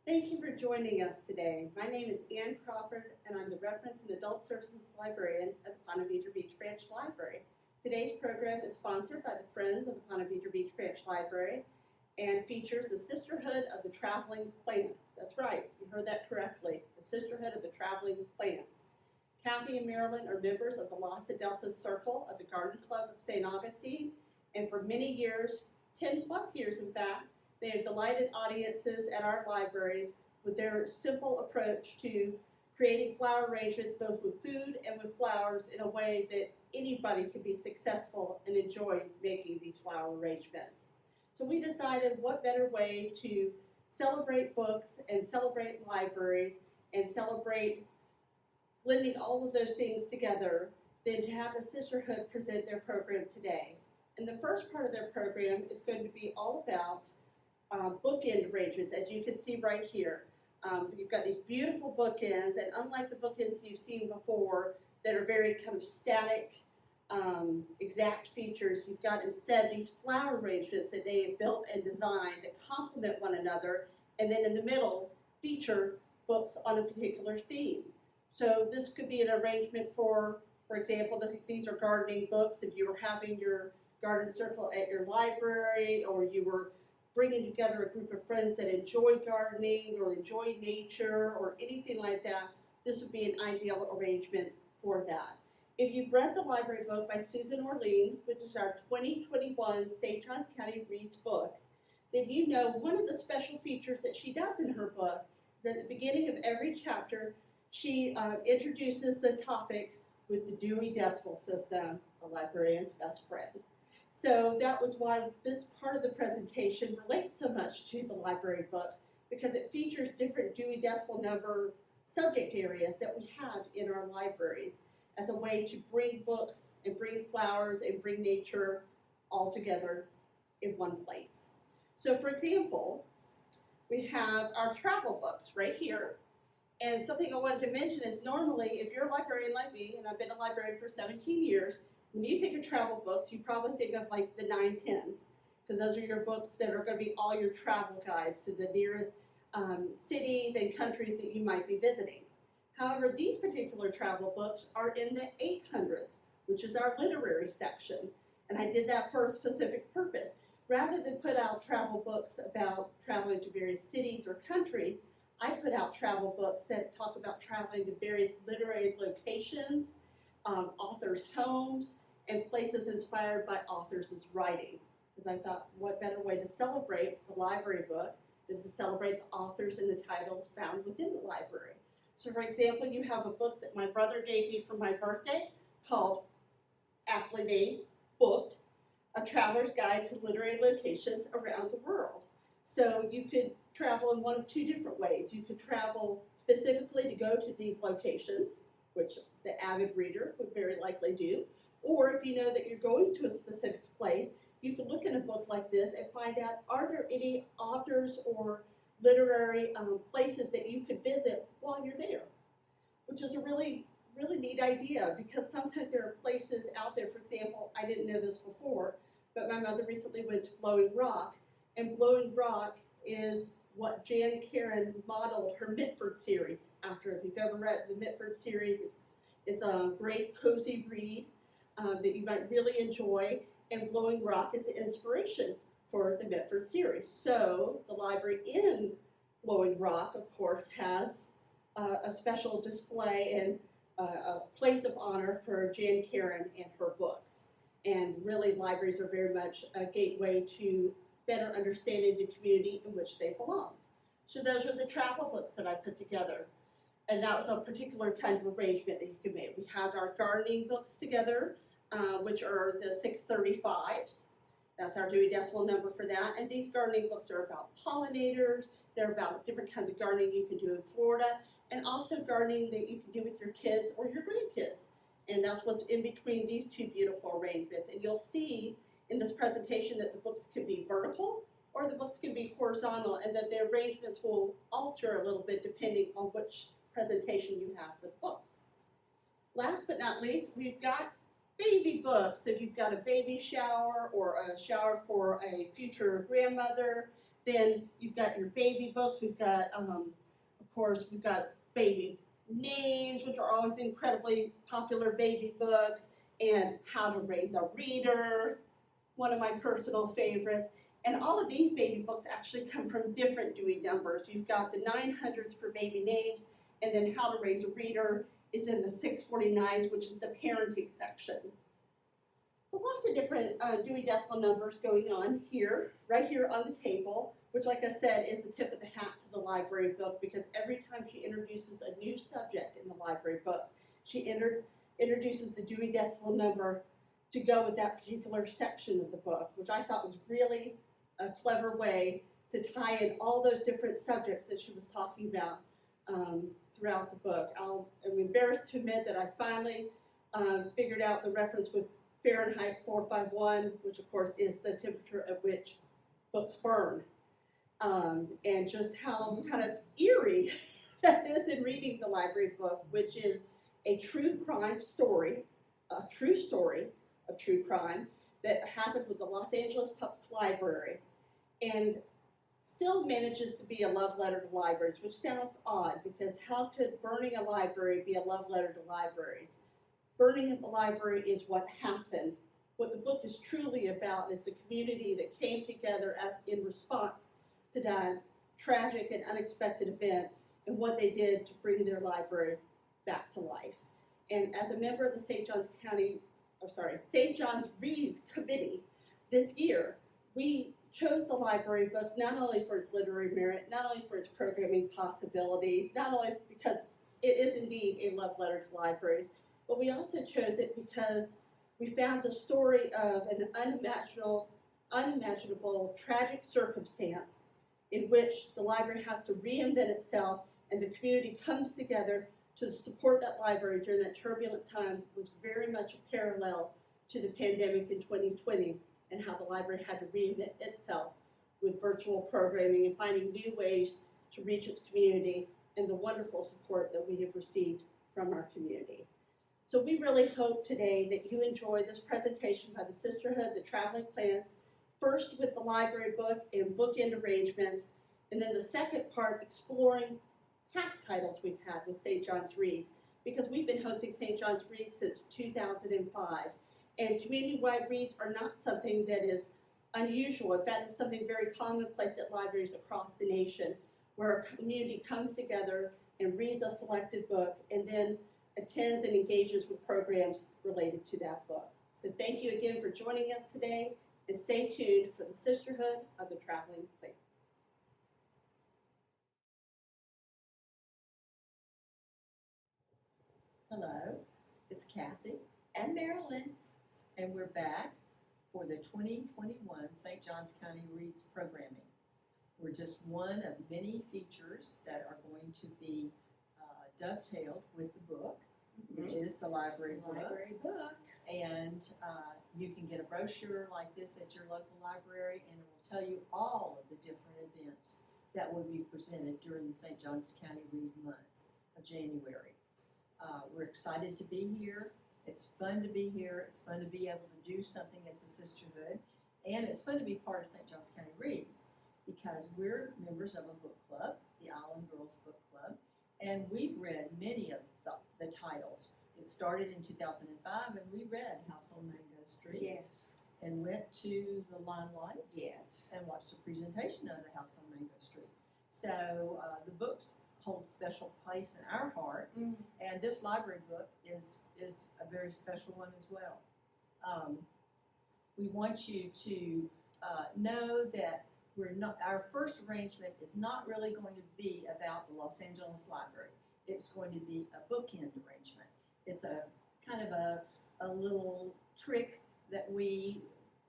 Thank you for joining us today. My name is Ann Crawford, and I'm the Reference and Adult Services Librarian at the Ponte Vedra Beach Branch Library. Today's program is sponsored by the Friends of the Ponte Vedra Beach Branch Library and features the Sisterhood of the Traveling Plants. That's right, you heard that correctly, the Sisterhood of the Traveling Plants. Kathy and Marilyn are members of the Los Adelphas Circle of the Garden Club of St. Augustine, and for many years, 10 plus years in fact, they have delighted audiences at our libraries with their simple approach to creating flower arrangements both with food and with flowers in a way that anybody can be successful and enjoy making these flower arrangements. So we decided what better way to celebrate books and celebrate libraries and celebrate blending all of those things together than to have the Sisterhood present their program today. And the first part of their program is going to be all about bookend arrangements, as you can see right here. You've got these beautiful bookends, and unlike the bookends you've seen before that are very kind of static, exact features, you've got instead these flower arrangements that they have built and designed that complement one another, and then in the middle feature books on a particular theme. So this could be an arrangement for example, these are gardening books. If you were having your garden circle at your library, or you were bringing together a group of friends that enjoy gardening or enjoy nature or anything like that, this would be an ideal arrangement for that. If you've read the library book by Susan Orlean, which is our 2021 St. Johns County Reads book, then you know one of the special features that she does in her book is at the beginning of every chapter, she introduces the topics with the Dewey Decimal System, a librarian's best friend. So that was why this part of the presentation relates so much to the library book, because it features different Dewey Decimal Number subject areas that we have in our libraries as a way to bring books and bring flowers and bring nature all together in one place. So for example, we have our travel books right here. And something I wanted to mention is normally, if you're a librarian like me, and I've been a librarian for 17 years, when you think of travel books, you probably think of like the 910s, because those are your books that are going to be all your travel guides to the nearest cities and countries that you might be visiting. However, these particular travel books are in the 800s, which is our literary section. And I did that for a specific purpose. Rather than put out travel books about traveling to various cities or countries, I put out travel books that talk about traveling to various literary locations, authors' homes, and places inspired by authors' writing. Because I thought, what better way to celebrate the library book than to celebrate the authors and the titles found within the library. So for example, you have a book that my brother gave me for my birthday called, aptly named, Booked, A Traveler's Guide to Literary Locations Around the World. So you could travel in one of two different ways. You could travel specifically to go to these locations, which the avid reader would very likely do. Or if you know that you're going to a specific place, you could look in a book like this and find out, are there any authors or literary places that you could visit while you're there? Which is a really, really neat idea, because sometimes there are places out there, for example, I didn't know this before, but my mother recently went to Blowing Rock, and Blowing Rock is what Jan Karen modeled her Mitford series after. If you've ever read the Mitford series, it's a great cozy read that you might really enjoy, and Blowing Rock is the inspiration for the Mitford series. So the library in Blowing Rock, of course, has a special display and a place of honor for Jan Karen and her books. And really, libraries are very much a gateway to better understanding the community in which they belong. So those are the travel books that I put together. And that was a particular kind of arrangement that you can make. We have our gardening books together, which are the 635s. That's our Dewey Decimal Number for that. And these gardening books are about pollinators. They're about different kinds of gardening you can do in Florida, and also gardening that you can do with your kids or your grandkids. And that's what's in between these two beautiful arrangements. And you'll see in this presentation that the books can be vertical or the books can be horizontal, and that the arrangements will alter a little bit depending on which presentation you have with books. Last but not least, we've got baby books. If you've got a baby shower or a shower for a future grandmother, Then you've got your baby books. We've got, of course, we've got baby names, which are always incredibly popular baby books, and How to Raise a Reader, one of my personal favorites. And all of these baby books actually come from different Dewey numbers. You've got the 900s for baby names, and then How to Raise a Reader is in the 649s, which is the parenting section. So lots of different Dewey Decimal numbers going on here, right here on the table, which, like I said, is the tip of the hat to the library book, because every time she introduces a new subject in the library book, she introduces the Dewey Decimal number to go with that particular section of the book, which I thought was really a clever way to tie in all those different subjects that she was talking about throughout the book. I'm embarrassed to admit that I finally figured out the reference with Fahrenheit 451, which of course is the temperature at which books burn, and just how kind of eerie that is in reading the library book, which is a true crime story, a true story of true crime that happened with the Los Angeles Public Library, and still manages to be a love letter to libraries, which sounds odd, because how could burning a library be a love letter to libraries? Burning at the library is what happened. What the book is truly about is the community that came together in response to that tragic and unexpected event, and what they did to bring their library back to life. And as a member of the St. John's Reads Committee this year, we chose the library book not only for its literary merit, not only for its programming possibilities, not only because it is indeed a love letter to libraries, but we also chose it because we found the story of an unimaginable tragic circumstance in which the library has to reinvent itself, and the community comes together to support that library during that turbulent time. Was very much a parallel to the pandemic in 2020 and how the library had to reinvent itself with virtual programming and finding new ways to reach its community, and the wonderful support that we have received from our community. So we really hope today that you enjoy this presentation by the Sisterhood, the Traveling Plans, first with the library book and bookend arrangements, and then the second part exploring past titles we've had with St. John's Reads, because we've been hosting St. John's Reads since 2005, and community-wide reads are not something that is unusual. In fact, it's something very commonplace at libraries across the nation, where a community comes together and reads a selected book and then attends and engages with programs related to that book. So thank you again for joining us today, and stay tuned for the Sisterhood of the Traveling Plans. Hello, it's Kathy and Marilyn, and we're back for the 2021 St. Johns County Reads programming. We're just one of many features that are going to be dovetailed with the book, which is the library book. And you can get a brochure like this at your local library, and it will tell you all of the different events that will be presented during the St. Johns County Read Month of January. We're excited to be here. It's fun to be here. It's fun to be able to do something as a sisterhood, and it's fun to be part of St. Johns County Reads, because we're members of a book club, the Island Girls Book Club, and we've read many of the titles. It started in 2005, and we read House on Mango Street. Yes. And went to the Limelight. Yes. And watched a presentation of the House on Mango Street. So the books hold a special place in our hearts, and this library book is a very special one as well. We want you to know that our first arrangement is not really going to be about the Los Angeles Library. It's going to be a bookend arrangement. It's a kind of a little trick that we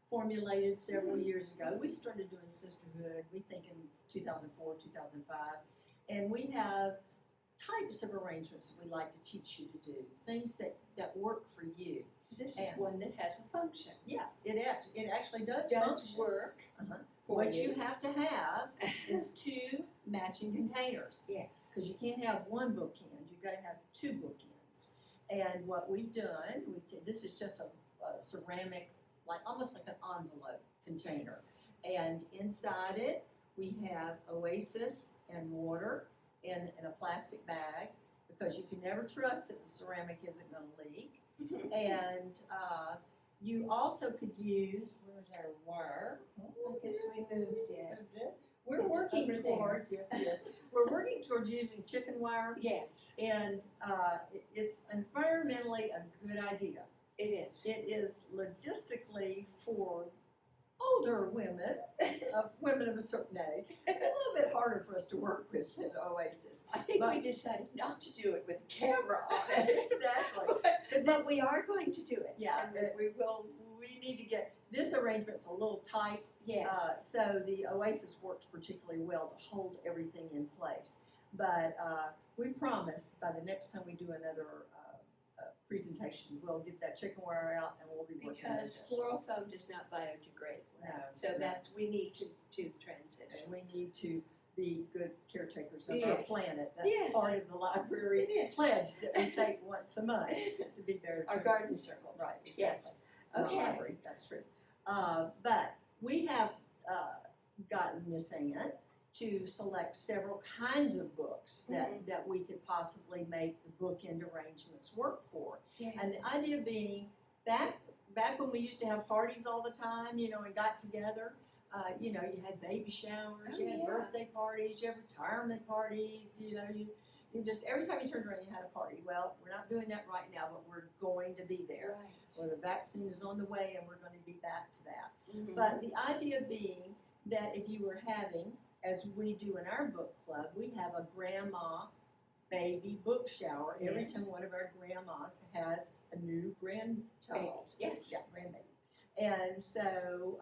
formulated several years ago. We started doing Sisterhood, we think in 2004, 2005, and we have types of arrangements that we like to teach you to do, things that work for you. This is one that has a function. Yes, it actually does function. Work. What you have to have is two matching containers. Yes. Because you can't have one bookend, you've got to have two bookends. And what we've done, this is just a ceramic, almost like an envelope container. And inside it, We have Oasis and water in a plastic bag because you can never trust that the ceramic isn't going to leak. And you also could use, where's our wire? I guess we moved it. We're It's working over there. towards, yes, yes. We're working towards using chicken wire, Yes, and it's environmentally a good idea. it is. It is logistically for older women, women of a certain age. It's a little bit harder for us to work with than Oasis. I think But- we decided not to do it with a camera on it. Exactly. But we are going to do it. Yeah, And we will, We need to get, this arrangement's a little tight, yes. so the Oasis works particularly well to hold everything in place. But we promise by the next time we do another presentation, we'll get that chicken wire out and we'll be working on Because it. floral foam does not biodegrade. No, So no. that's, we need to transition. And we need to be good caretakers of our Yes. planet. That's Yes. part of the library It is. pledge that we take once a month to be there. Our to- garden circle. Right, Yes. exactly. The Okay. library, that's true. But we have gotten Miss Ann to select several kinds of books that we could possibly make the bookend arrangements work for. Yes. And the idea being, back when we used to have parties all the time, and got together, you had baby showers, Oh, you had yeah. birthday parties, you had retirement parties, you just, every time you turned around, you had a party. Well, we're not doing that right now, but we're going to be there. Right. Well, the vaccine is on the way and we're going to be back to that. Mhm. But the idea being that if you were having, as we do in our book club, we have a grandma baby book shower every Yes. time one of our grandmas has a new grandchild. Yes. Yeah, grandbaby. And so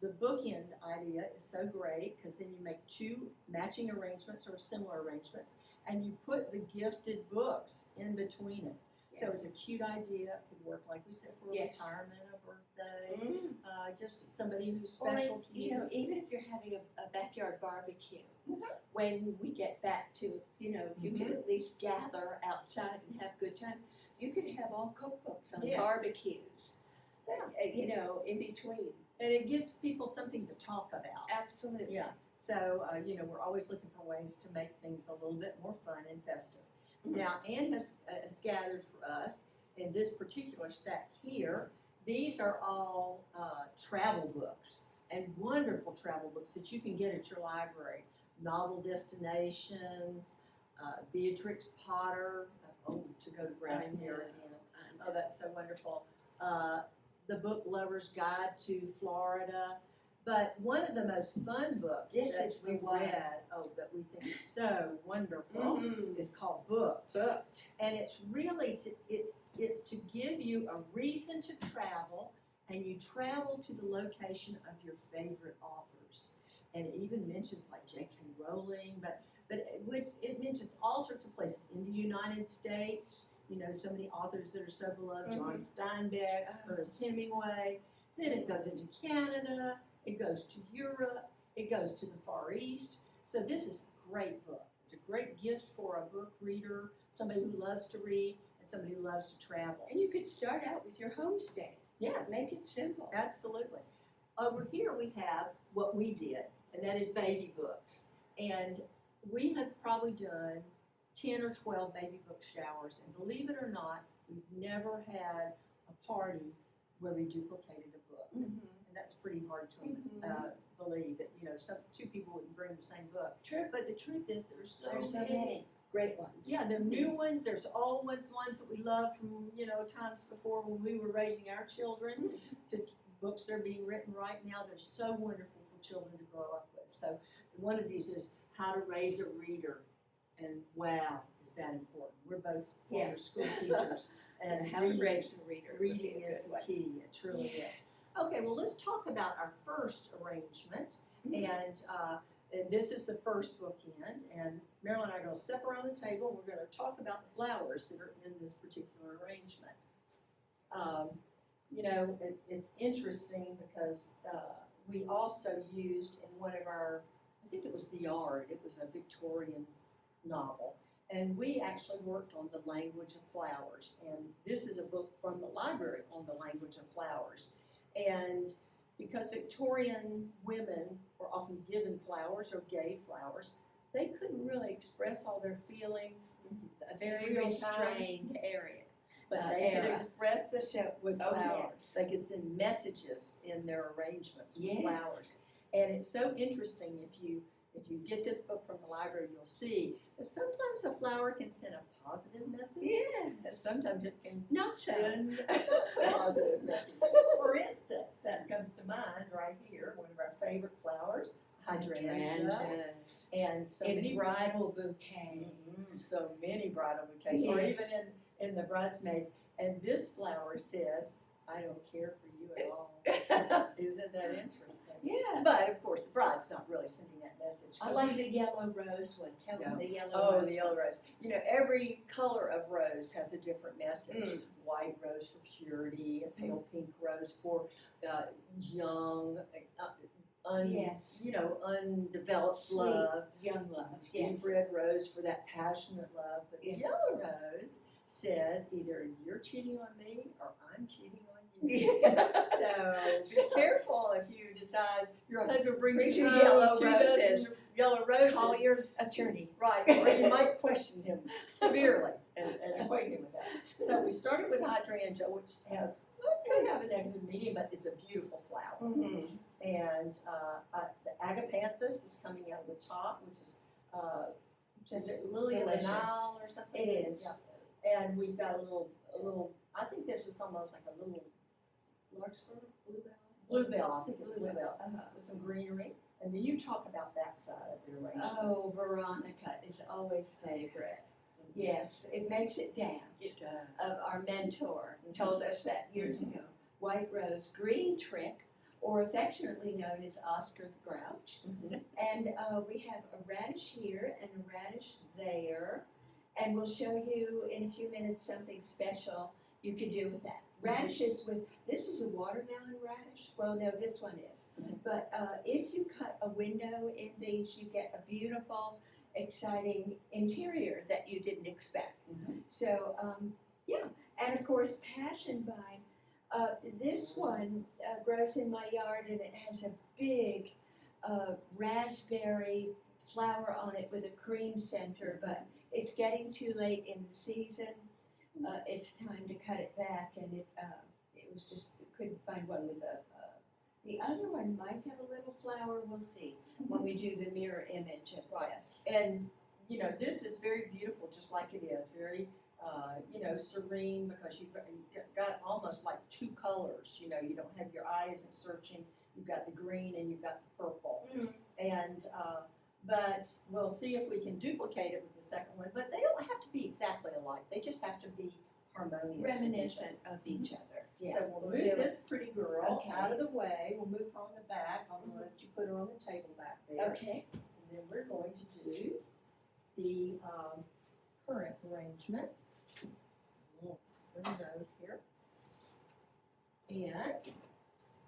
the bookend idea is so great because then you make two matching arrangements or similar arrangements and you put the gifted books in between it. So Yes. it's a cute idea. It could work, like we said, for a Yes. retirement, a birthday, Mm. just somebody who's Or, special to you. even if you're having a backyard barbecue, Mhm. when we get back to, you Mhm. can at least gather outside and have a good time. You can have all cookbooks on Yes. barbecues, Yeah. in between. And it gives people something to talk about. Absolutely. Yeah. So, we're always looking for ways to make things a little bit more fun and festive. Mhm. Now, Ann has gathered for us in this particular stack here. These are all travel books and wonderful travel books that you can get at your library. Novel Destinations, Beatrix Potter, to go to Grassmere again. Oh, that's so wonderful. The Book Lover's Guide to Florida. But one of the most fun books This that is the we've one. read, that we think is so wonderful, Mhm. is called Booked. Booked. And it's really it's to give you a reason to travel, and you travel to the location of your favorite authors. And it even mentions like J.K. Rowling, but it mentions all sorts of places in the United States. So many authors that are so beloved: John Steinbeck, Ernest Hemingway. Then it goes into Canada. It goes to Europe. It goes to the Far East. So this is a great book. It's a great gift for a book reader, somebody who loves to read, and somebody who loves to travel. And you could start out with your homestay. Yes, Make it simple. absolutely. Over here we have what we did, and that is baby books. And we have probably done 10 or 12 baby book showers. And believe it or not, we've never had a party where we duplicated a book. Mhm. And that's pretty hard to Mhm. believe that, two people wouldn't bring the same book. True. But the truth is there's so Many great ones. Yeah, there are new ones, there's old ones, the ones that we love from, times before when we were raising our children, to books that are being written right now. They're so wonderful for children to grow up with. So one of these is How to Raise a Reader. And wow, is that important. We're both former Yeah. school teachers. And How to raise a reader. would be reading a is good the one. key, it truly is. Yes. Okay, well, let's talk about our first arrangement. Mhm. And this is the first bookend. And Marilyn and I are going to step around the table. And we're going to talk about the flowers that are in this particular arrangement. It's interesting because we also used in one of our, I think it was The Yard, it was a Victorian novel. And we actually worked on the language of flowers. And this is a book from the library on the language of flowers. And, because Victorian women were often given flowers or gave flowers, they couldn't really express all their feelings. A very Real time. restrained area. But they could era. express it So, with oh, flowers. yes. They could send messages in their arrangements with Yes. flowers. And it's so interesting if you get this book from the library, you'll see that sometimes a flower can send a positive message. Yeah. And sometimes it can Not so. send a positive message. For instance, that comes to mind right here, one of our favorite flowers, hydrangea. Hydrangeas. And so In many bridal bouquets. so many bridal bouquets, or Yes. even in the bridesmaids. And this flower says, "I don't care for you at all." Isn't that interesting? Yeah. But of course, the bride's not really sending that message. I like the yellow rose one. Tell them the yellow Oh, rose. the yellow rose. You know, every color of rose has a different message. Mm. White rose for purity, a pale pink rose for young, Yes. undeveloped Sweet. love. Young love. Deep Yes. red rose for that passionate love. But the Yes. yellow rose says either you're cheating on me or I'm cheating on you. So be careful if you decide your husband brings Brings you you home yellow 2 dozen roses. yellow roses. Call your attorney. Right, or you might question him severely and acquaint him with that. So we started with hydrangea, which could have a negative meaning, but is a beautiful flower. Mm-hmm. And the agapanthus is coming out of the top, which is it lily of the delicious. Nile or something? It is. Yeah. And we've got a little. I think this is almost like a little larkspur, bluebell. I think it's bluebell Uh-huh. with some greenery. And then you talk about that side of the arrangement. Oh, Veronica is always favorite. Yes, it makes it dance. It does. Our mentor told us that years ago. White rose, green trick, or affectionately known as Oscar the Grouch. Mhm. And we have a radish here and a radish there. And we'll show you in a few minutes something special you could do with that. Radishes this is a watermelon radish. Well, no, this one is. Mhm. But if you cut a window in these, you get a beautiful, exciting interior that you didn't expect. Mhm. So, yeah. And of course, passion vine. This one grows in my yard and it has a big raspberry flower on it with a cream center, but it's getting too late in the season. It's time to cut it back, and it was just couldn't find one with the other one might have a little flower. We'll see when we do the mirror image of this. And this is very beautiful, just like it is. Very serene, because you've got almost like 2 colors. You don't have your eye isn't searching. You've got the green and you've got the purple. And but we'll see if we can duplicate it with the second one. But they don't have to be exactly alike. They just have to be harmonious. Reminiscent of each other. Yeah. So we'll we'll move do it. this pretty girl Okay. out of the way. We'll move her on the back. I'm going to let you put her on the table back there. Okay. And then we're going to do the current arrangement. We'll put a note here. And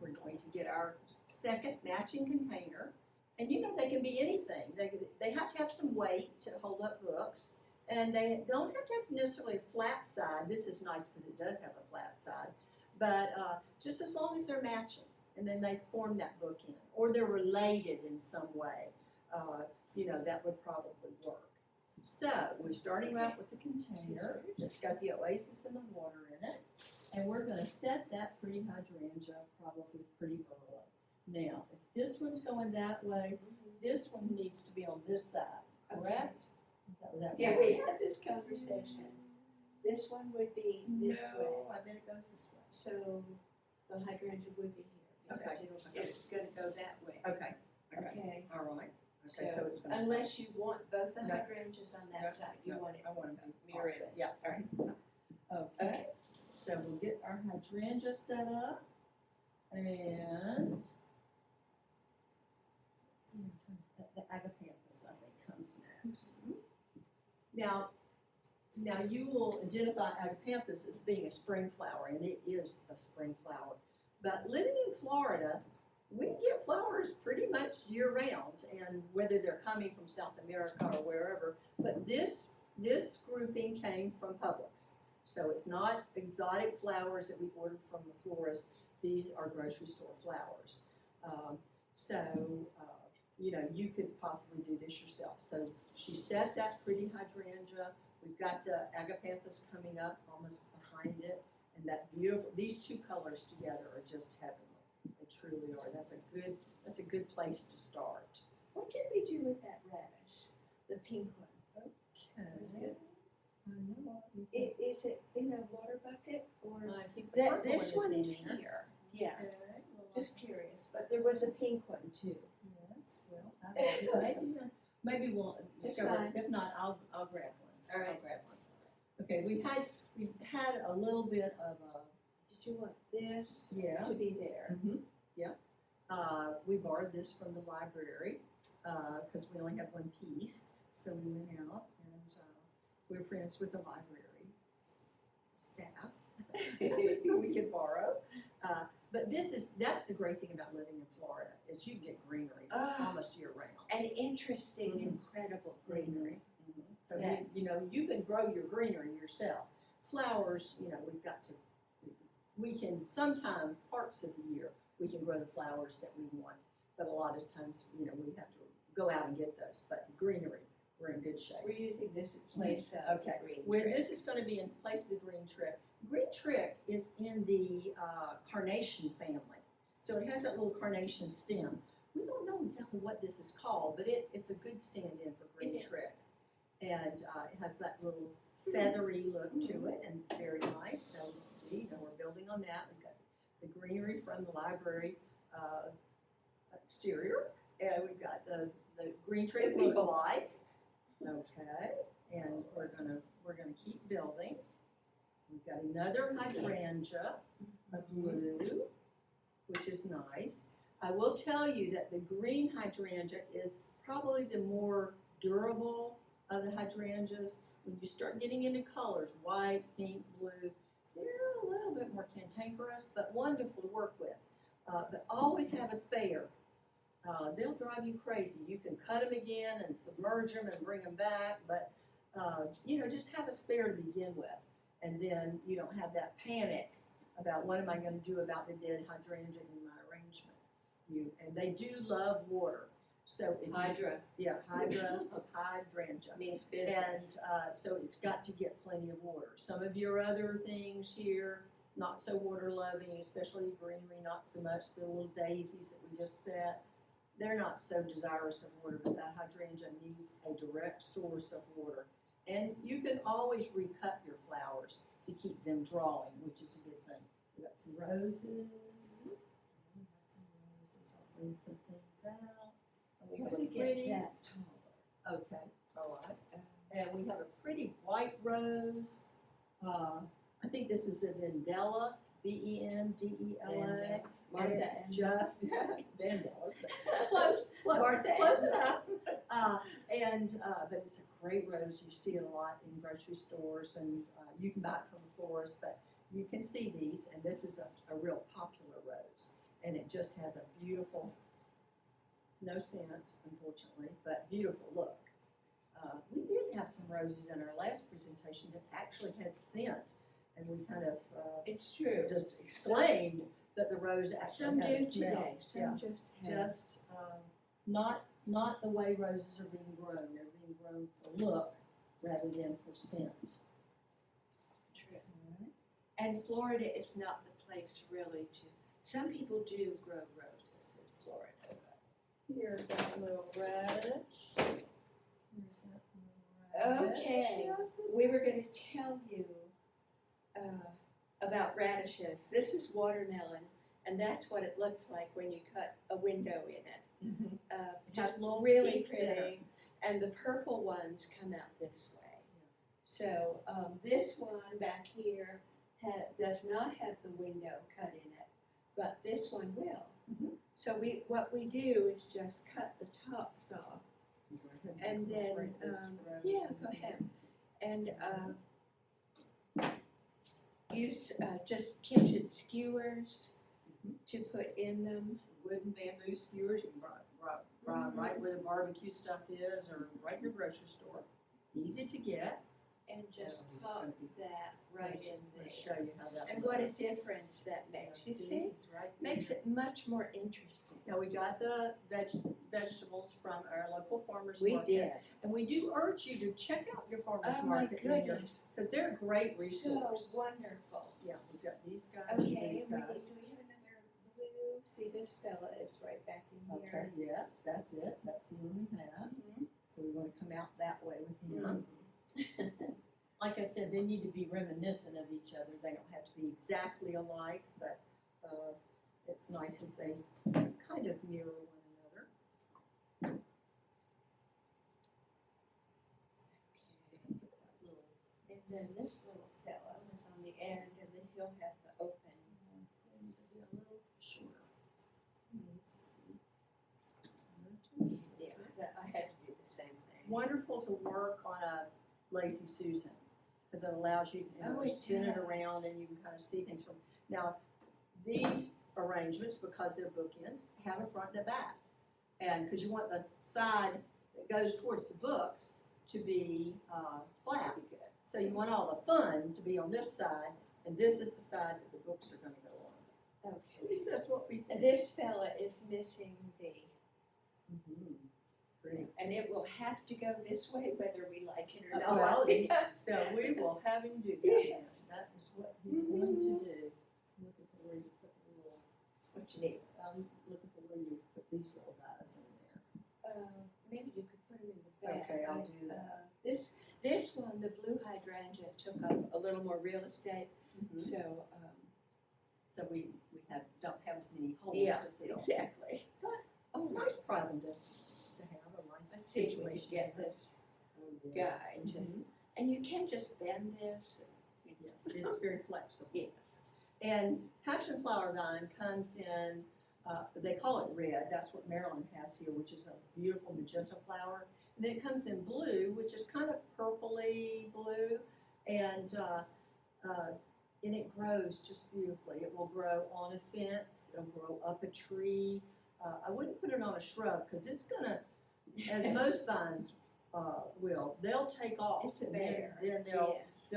we're going to get our second matching container. And they can be anything. They have to have some weight to hold up books. And they don't have to have necessarily a flat side. This is nice because it does have a flat side. But just as long as they're matching. And then they form that book in. Or they're related in some way. That would probably work. So we're starting out with the container. It's got the oasis and the water in it. And we're going to set that pretty hydrangea probably pretty early. Now, if this one's going that way, this one needs to be on this side, correct? Is that what that Yeah, means? we had this conversation. This one would be this way. No, I bet it goes this way. So the hydrangea would be here. because Okay. It's gonna go that way. Okay, Okay. all right. Okay, so it's going to. Unless you want both the No. hydrangeas on that side, you want it I want to mirror mirror it. Yeah, All right. okay. So we'll get our hydrangea set up. And the agapanthus, I think, comes next. Now you will identify agapanthus as being a spring flower, and it is a spring flower. But living in Florida, we get flowers pretty much year-round, and whether they're coming from South America or wherever. But this grouping came from Publix, so it's not exotic flowers that we ordered from the florist. these are grocery store flowers. You could possibly do this yourself. So she set that pretty hydrangea. We've got the agapanthus coming up almost behind it, and that beautiful, these two colors together are just heavenly. They truly are. That's a good place to start. What did we do with that radish? The pink one? It was good. Is it in a water bucket or? I think the purple This one is in there. here. Yeah, Okay, well, just curious, but there was a pink one too. yes, well, maybe we'll It's discover. fine. If not, I'll grab one. All right. I'll grab one. Okay, we've had a little bit of a, Did you want this yeah. to be there? Yeah. We borrowed this from the library, because we only have one piece, so we went out and, we're friends with the library staff, so we could borrow. But that's the great thing about living in Florida, is you get greenery almost year round. An interesting, incredible greenery. So Yeah. you can grow your greenery yourself. Flowers, we can sometime parts of the year, we can grow the flowers that we want, but a lot of times, we have to go out and get those. But greenery, we're in good shape. We're using this in place of Okay, green Where tree. this is going to be in place of the green trick. Green trick is in the carnation family. So it has that little carnation stem. We don't know exactly what this is called, but it's a good stand-in for green It is. trick. And it has that little feathery look to it, and it's very nice. So you see, we're building on that. We've got the greenery from the library exterior, and we've got the green trick look-alike. Okay, and we're gonna keep building. We've got another hydrangea, a blue, which is nice. I will tell you that the green hydrangea is probably the more durable of the hydrangeas. When you start getting into colors, white, pink, blue, they're a little bit more cantankerous, but wonderful to work with. But always have a spare. They'll drive you crazy. You can cut them again and submerge them and bring them back, but just have a spare to begin with. And then you don't have that panic about what am I going to do about the dead hydrangea in my arrangement. And they do love water. So Hydra hydrangea. means And business. so it's got to get plenty of water. Some of your other things here, not so water loving, especially greenery, not so much. The little daisies that we just set, they're not so desirous of water, but that hydrangea needs a direct source of water. And you can always recut your flowers to keep them drawing, which is a good thing. We got some roses. I'll bring some things out. We How have do a we pretty, get that taller? okay, all right. And we have a pretty white rose. I think this is a Vendella, Vendella. Martha And and just Vandellas, but close Martha enough. But it's a great rose. You see it a lot in grocery stores, and you can buy it from a florist. But you can see these, and this is a real popular rose, and it just has a beautiful, no scent, unfortunately, but beautiful look. We did have some roses in our last presentation that actually had scent, and we kind of it's true. just exclaimed that the rose actually Some had do a smell. today, some just have. Just not the way roses are being grown. They're being grown for look rather than for scent. True. And Florida is not the place really to, some people do grow roses in Florida. Here's that little radish. Here's that little radish. Okay. We were going to tell you about radishes. This is watermelon, and that's what it looks like when you cut a window in it. Mhm. Just little really peaks in pretty. And the purple ones come out this way. So this one back here does not have the window cut in it, but this one will. Mhm. So what we do is just cut the tops off. And then, Incorporate this rose yeah, in go here. ahead. And use just kitchen skewers to put in them. Wooden bamboo skewers, you can buy right where the barbecue stuff is, or right in your grocery store. Easy to get. and just That'll be- pop gonna be- that right in I'll there. show you how that And what a works. difference that makes, you See, see? it's right Makes there. it much more interesting. Now, we got the vegetables from our local farmer's We market. did. And we do urge you to check out your farmer's Oh my market vendors, goodness, because they're a great so resource. wonderful. Yeah, we've got these guys and Okay, these and we guys. do we have another blue? See, this fella is right back in Okay, here. yes, that's it, that's the one we have. Mhm. So we want to come out that way with him. Like I said, they need to be reminiscent of each other. They don't have to be exactly alike, but it's nice if they kind of mirror one another. Okay. And then this little fella is on the end, and then he'll have the open. And it'll be a little shorter. Yeah, I had to do the same thing. Wonderful to work on a Lazy Susan, because it allows you Oh, to it spin it does. around and you can kind of see things from. Now, these arrangements, because they're bookends, have a front and a back. And because you want the side that goes towards the books to be flat. So you want all the fun to be on this side, and this is the side that the books are going to go on. At Okay. least that's what we think. And this fella is missing the, Mhm. Pretty. and it will have to go this way whether we like it or not. Oh, well, because- So we will have him do that. Yes. That is what he's going to do. Looking for where you put the little, What you need? I'm looking for where you put these little guys in there. Maybe you could put them in the back. Okay, I'll do that. This one, the blue hydrangea, took up a little more real estate, so, So we don't have as many holes yeah, to fill. exactly. Oh, nice problem to have, a nice Let's see if we situation. can get this Oh, yeah. guy to, Mhm. and you can just bend this. Yes, it's very flexible. Yes. And passion flower vine comes in, they call it red, that's what Maryland has here, which is a beautiful magenta flower. And then it comes in blue, which is kind of purpley blue, and it grows just beautifully. It will grow on a fence, it'll grow up a tree. I wouldn't put it on a shrub, because it's gonna, as most vines will, they'll take off. It's a and then- bear. Then Yes.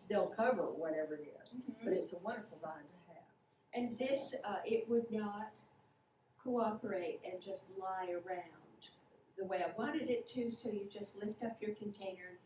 they'll cover whatever it is. Mhm. But it's a wonderful vine to have. And this, it would not cooperate and just lie around the way I wanted it to, so you just lift up your container,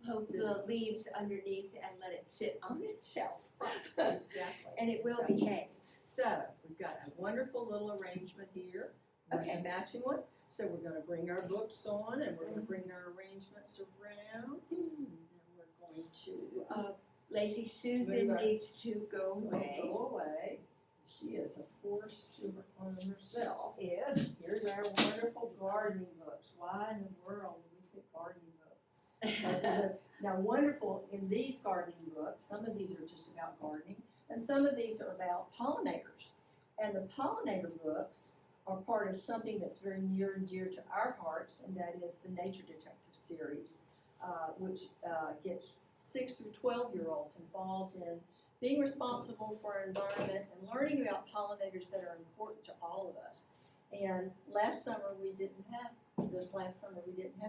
poke the leaves underneath and let it sit on itself. Exactly. And it will Exactly. behave. So, we've got a wonderful little arrangement here. We have Okay. a matching one. So we're gonna bring our books on and we're gonna bring our arrangements around. And we're going to Lazy Susan Move her. needs to go away. go away. She is a force on herself. Yes. Here's our wonderful gardening books. Why in the world would we pick gardening books? Now, wonderful in these gardening books, some of these are just about gardening, and some of these are about pollinators. And the pollinator books are part of something that's very near and dear to our hearts, and that is the Nature Detective series, which gets 6 through 12-year-olds involved in being responsible for our environment and learning about pollinators that are important to all of us. And last summer we didn't have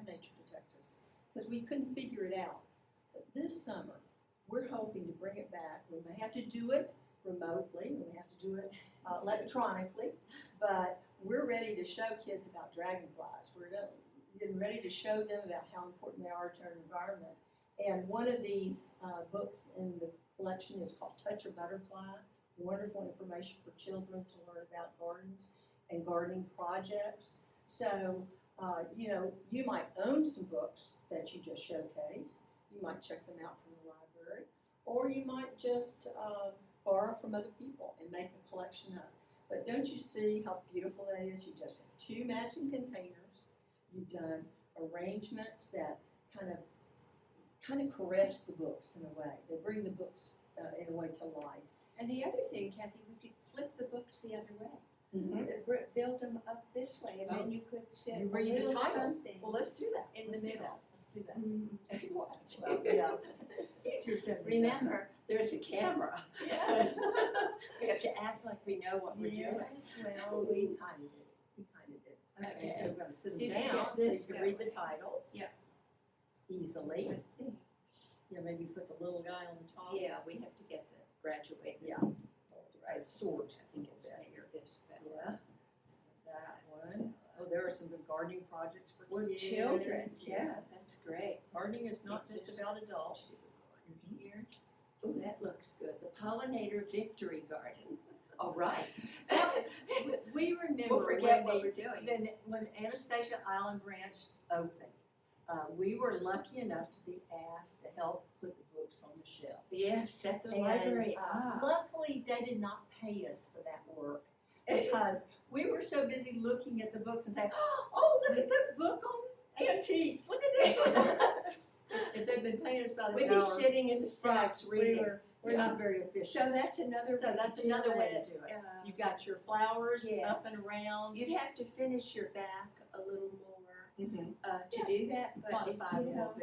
nature detectives because we couldn't figure it out. But this summer, we're hoping to bring it back. We may have to do it remotely, we may have to do it electronically, but we're ready to show kids about dragonflies. We're getting ready to show them about how important they are to our environment. And one of these books in the collection is called Touch a Butterfly. Wonderful information for children to learn about gardens and gardening projects. So, you might own some books that you just showcase. You might check them out from the library. Or you might just borrow from other people and make a collection up. But don't you see how beautiful that is? You just have 2 matching containers. You've done arrangements that kind of caress the books in a way. They bring the books in a way to life. And the other thing, Kathy, we could flip the books the other way. Build them up this way, and then you could sit You a read the little titles. something Well, let's do that. in Let's the do middle. that. Let's do that. If you want. Well, yeah. Easier said than done. Remember, there's a camera. Yes. We have to act like we know what we're doing. Yes, well, we kind of did. Okay, so Okay. we're going to sit So them you can down get so you this can read the going. titles. Yeah. Easily. I think. Yeah, maybe put the little guy on the top. Yeah, we have to get the graduated. Yeah. Right, sort. I think it's near this Yeah. That one. Oh, there are some good gardening projects for With kids. children, yeah, that's great. Gardening is not just about adults. Here, oh, that looks good, the Pollinator Victory Garden. All right. We remember We'll forget when what we're doing. Then when Anastasia Island Branch opened, we were lucky enough to be asked to help put the books on the shelf. Yes, set the And, library up. luckily, they did not pay us for that work because we were so busy looking at the books and saying, "Oh, look at this book on antiques! Look at this book!" If they'd been paying us by the We'd be hour, sitting in the stacks reading. we're Yeah. not very efficient. So that's another So way that's to do another way it. to do it. You've got your flowers up and around. You'd have to finish your back a little more Mhm. to do that, but if, Modify a you little know,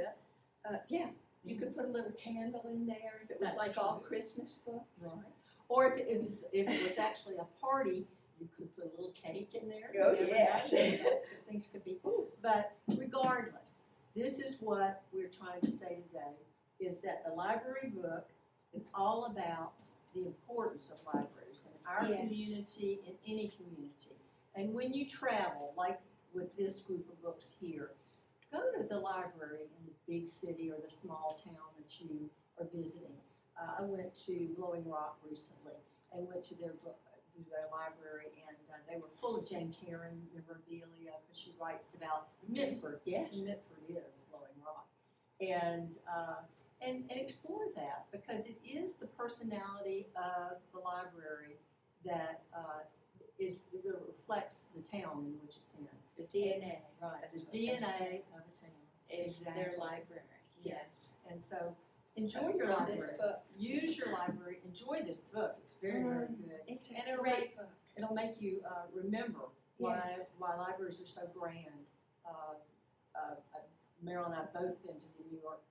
bit. yeah, you could put a little candle in there if it was That's like all true. Christmas books. Right. Or if it was actually a party, you could put a little cake in there. Oh, You never yes. know. Things could be. But regardless, this is what we're trying to say today, is that the library book is all about the importance of libraries in our Yes. community, in any community. And when you travel, like with this group of books here, go to the library in the big city or the small town that you are visiting. I went to Blowing Rock recently and went to their library, and they were full of Jane Karen memorabilia because she writes about Mitford. Yes. And Mitford is Blowing Rock, and explore that because it is the personality of the library that reflects the town in which it's in. The DNA. Right, That's the what they DNA say. of a town. Is their Exactly. library. Yes. Yes. And so enjoy your From library. this book. Use your library. Enjoy this book. It's very, very good. It's a And it'll great book. It'll make you remember why Yes. libraries are so grand. Meryl and I have both been to the New York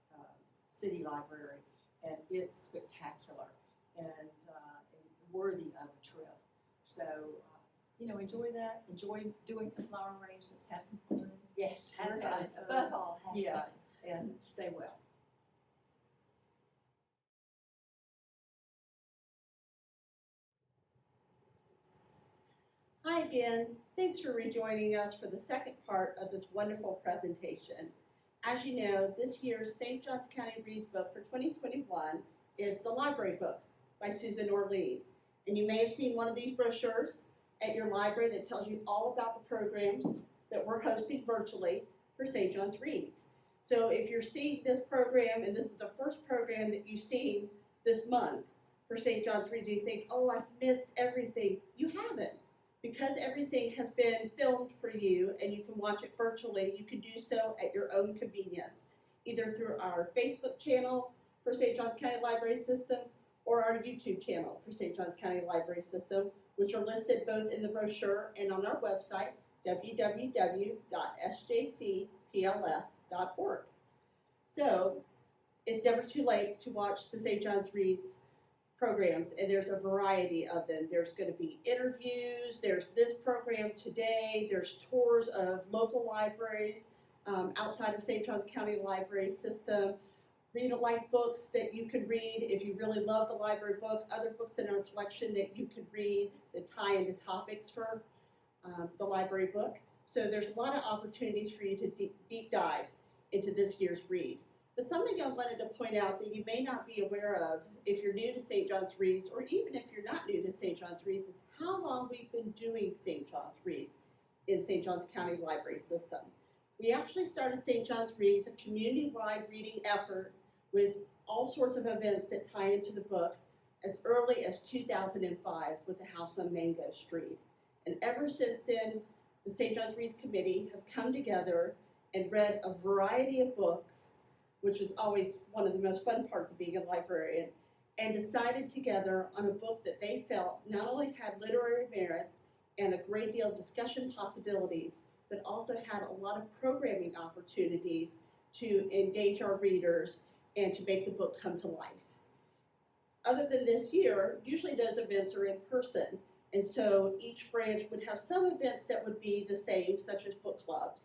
City Library, and it's spectacular and worthy of a trip. So, enjoy that. Enjoy doing some flower arrangements. Have some fun. Yes, have We're fun. having fun. Above all, have Yes. fun. And stay well. Hi again. Thanks for rejoining us for the second part of this wonderful presentation. As you know, this year's St. Johns County Reads book for 2021 is The Library Book by Susan Orlean. And you may have seen one of these brochures at your library that tells you all about the programs that we're hosting virtually for St. John's Reads. So if you're seeing this program, and this is the first program that you've seen this month for St. John's Reads, you think, oh, I've missed everything. You haven't. Because everything has been filmed for you and you can watch it virtually, you can do so at your own convenience, either through our Facebook channel for St. Johns County Library System or our YouTube channel for St. Johns County Library System, which are listed both in the brochure and on our website, www.sjcpls.org. So it's never too late to watch the St. John's Reads programs, and there's a variety of them. There's going to be interviews, there's this program today, there's tours of local libraries outside of St. John's County Library System, read-alike books that you could read if you really love the library book, other books in our collection that you could read that tie into topics for the library book. So there's a lot of opportunities for you to deep dive into this year's read. But something I wanted to point out that you may not be aware of if you're new to St. John's Reads, or even if you're not new to St. John's Reads, is how long we've been doing St. John's Reads in St. John's County Library System. We actually started St. John's Reads, a community-wide reading effort with all sorts of events that tie into the book, as early as 2005 with the House on Mango Street. And ever since then, the St. John's Reads Committee has come together and read a variety of books, which is always one of the most fun parts of being a librarian, and decided together on a book that they felt not only had literary merit and a great deal of discussion possibilities, but also had a lot of programming opportunities to engage our readers and to make the book come to life. Other than this year, usually those events are in person, and so each branch would have some events that would be the same, such as book clubs.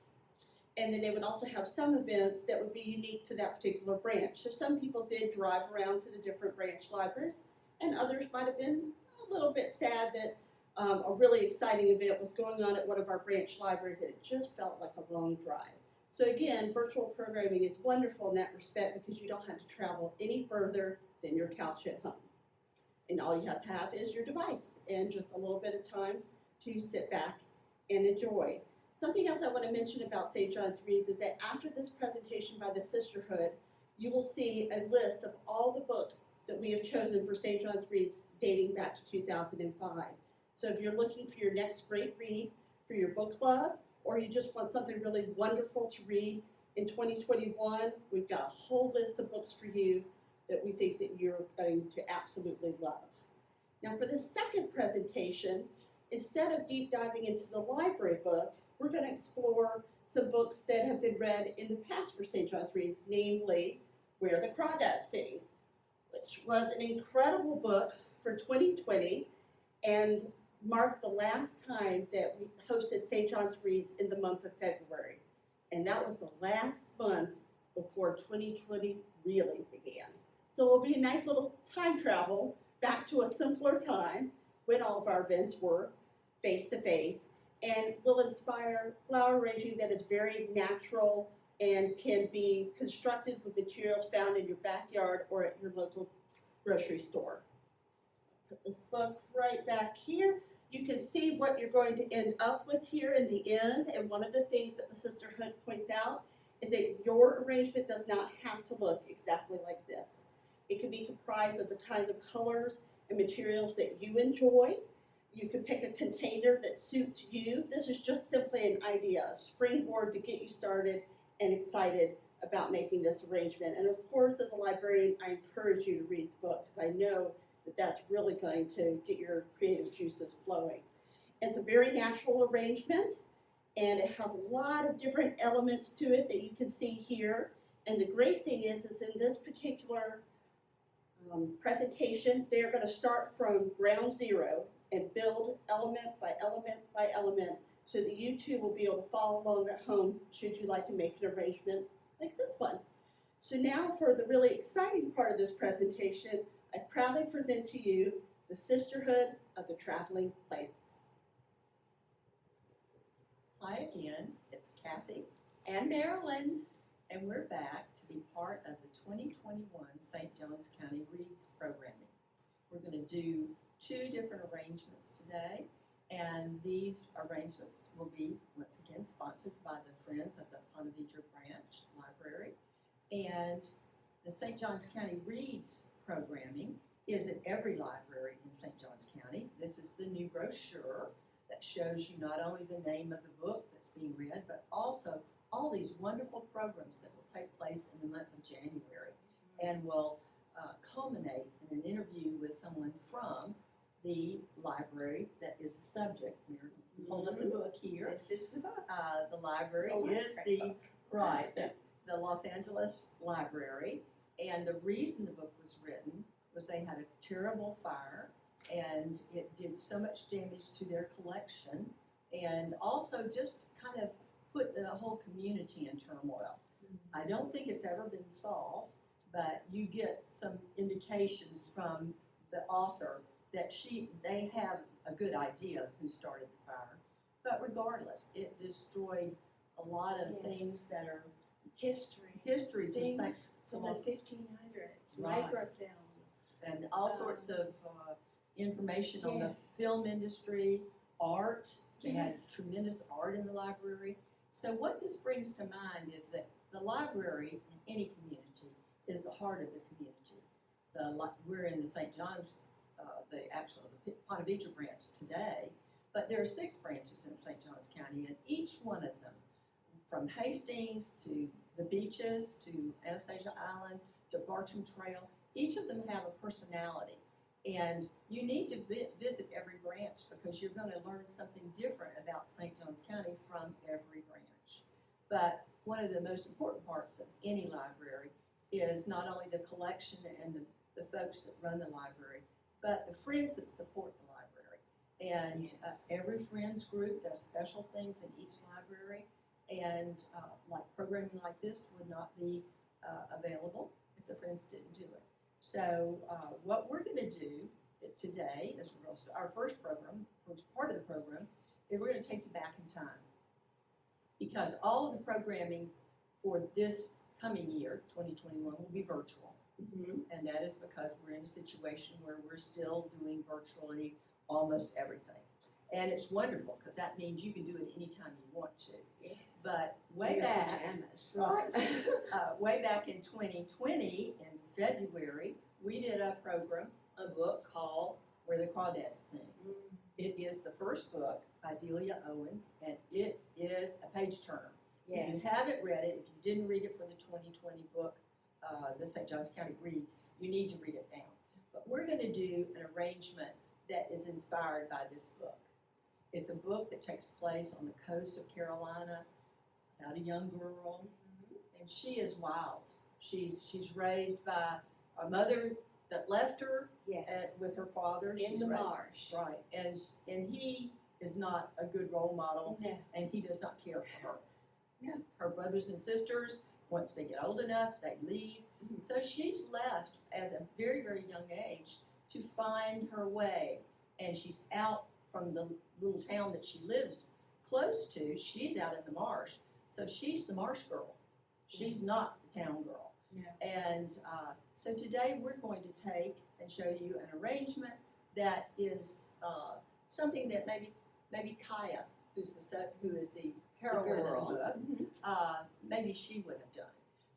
And then they would also have some events that would be unique to that particular branch. So some people did drive around to the different branch libraries, and others might have been a little bit sad that a really exciting event was going on at one of our branch libraries and it just felt like a long drive. So again, virtual programming is wonderful in that respect because you don't have to travel any further than your couch at home. And all you have to have is your device and just a little bit of time to sit back and enjoy. Something else I want to mention about St. John's Reads is that after this presentation by the Sisterhood, you will see a list of all the books that we have chosen for St. John's Reads dating back to 2005. So if you're looking for your next great read for your book club, or you just want something really wonderful to read in 2021, we've got a whole list of books for you that we think that you're going to absolutely love. Now for the second presentation, instead of deep diving into the library book, we're going to explore some books that have been read in the past for St. John's Reads, namely Where the Crawdads Sing, which was an incredible book for 2020 and marked the last time that we hosted St. John's Reads in the month of February. And that was the last month before 2020 really began. So it will be a nice little time travel back to a simpler time when all of our events were face-to-face, and will inspire flower arranging that is very natural and can be constructed with materials found in your backyard or at your local grocery store. Put this book right back here. You can see what you're going to end up with here in the end, and one of the things that the Sisterhood points out is that your arrangement does not have to look exactly like this. It can be comprised of the kinds of colors and materials that you enjoy. You can pick a container that suits you. This is just simply an idea, a springboard to get you started and excited about making this arrangement. And of course, as a librarian, I encourage you to read the book because I know that that's really going to get your creative juices flowing. It's a very natural arrangement, and it has a lot of different elements to it that you can see here. And the great thing is in this particular presentation, they're going to start from ground zero and build element by element by element so that you too will be able to follow along at home should you like to make an arrangement like this one. So now for the really exciting part of this presentation, I proudly present to you the Sisterhood of the Traveling Plants. Hi again, it's Kathy, And Marilyn. and we're back to be part of the 2021 St. Johns County Reads programming. We're going to do two different arrangements today, and these arrangements will be, once again, sponsored by the Friends of the Ponte Vedra Branch Library. And the St. Johns County Reads programming is at every library in St. Johns County. This is the new brochure that shows you not only the name of the book that's being read, but also all these wonderful programs that will take place in the month of January and will culminate in an interview with someone from the library that is the subject. We're holding up the book here. This is the book. The library The is library the, book. right, the Los Angeles Library. And the reason the book was written was they had a terrible fire and it did so much damage to their collection and also just kind of put the whole community in turmoil. I don't think it's ever been solved, but you get some indications from the author that they have a good idea of who started the fire. But regardless, it destroyed a lot of things that are history to Things from the Los- 1500s, Right. microfilm. and all sorts of information on the Yes. film industry, art. They had Yes. tremendous art in the library. So what this brings to mind is that the library in any community is the heart of the community. We're in the St. John's, the Ponte Vedra branch today, but there are 6 branches in St. Johns County, and each one of them, from Hastings to the beaches to Anastasia Island to Bartram Trail, each of them have a personality. And you need to visit every branch because you're going to learn something different about St. Johns County from every branch. But one of the most important parts of any library is not only the collection and the folks that run the library, but the friends that support the library. And every friends group does special things in each library. And like programming like this would not be available if the Friends didn't do it. So what we're going to do today is we're going to start our first program, first part of the program, is we're going to take you back in time. Because all of the programming for this coming year, 2021, will be virtual. And that is because we're in a situation where we're still doing virtually almost everything. And it's wonderful because that means you can do it anytime you want to. Yes. But way back, way back in 2020, in February, we did a book called Where the Crawdads Sing. It is the first book by Delia Owens, and it is a page turner. If you haven't read it, if you didn't read it for the 2020 book, the St. Johns County Reads, you need to read it now. But we're going to do an arrangement that is inspired by this book. It's a book that takes place on the coast of Carolina about a young girl, and she is wild. She's raised by a mother that left her with her father. In She's the raised, marsh. right? And he is not a good role model, No. and he does not care for her. No. Her brothers and sisters, once they get old enough, they leave. So she's left at a very, very young age to find her way, and she's out from the little town that she lives close to. She's out in the marsh, so she's the marsh girl. She's not the town girl. No. And so today we're going to take and show you an arrangement that is something that maybe Kaya, who is the heroine of the book, maybe she would have done.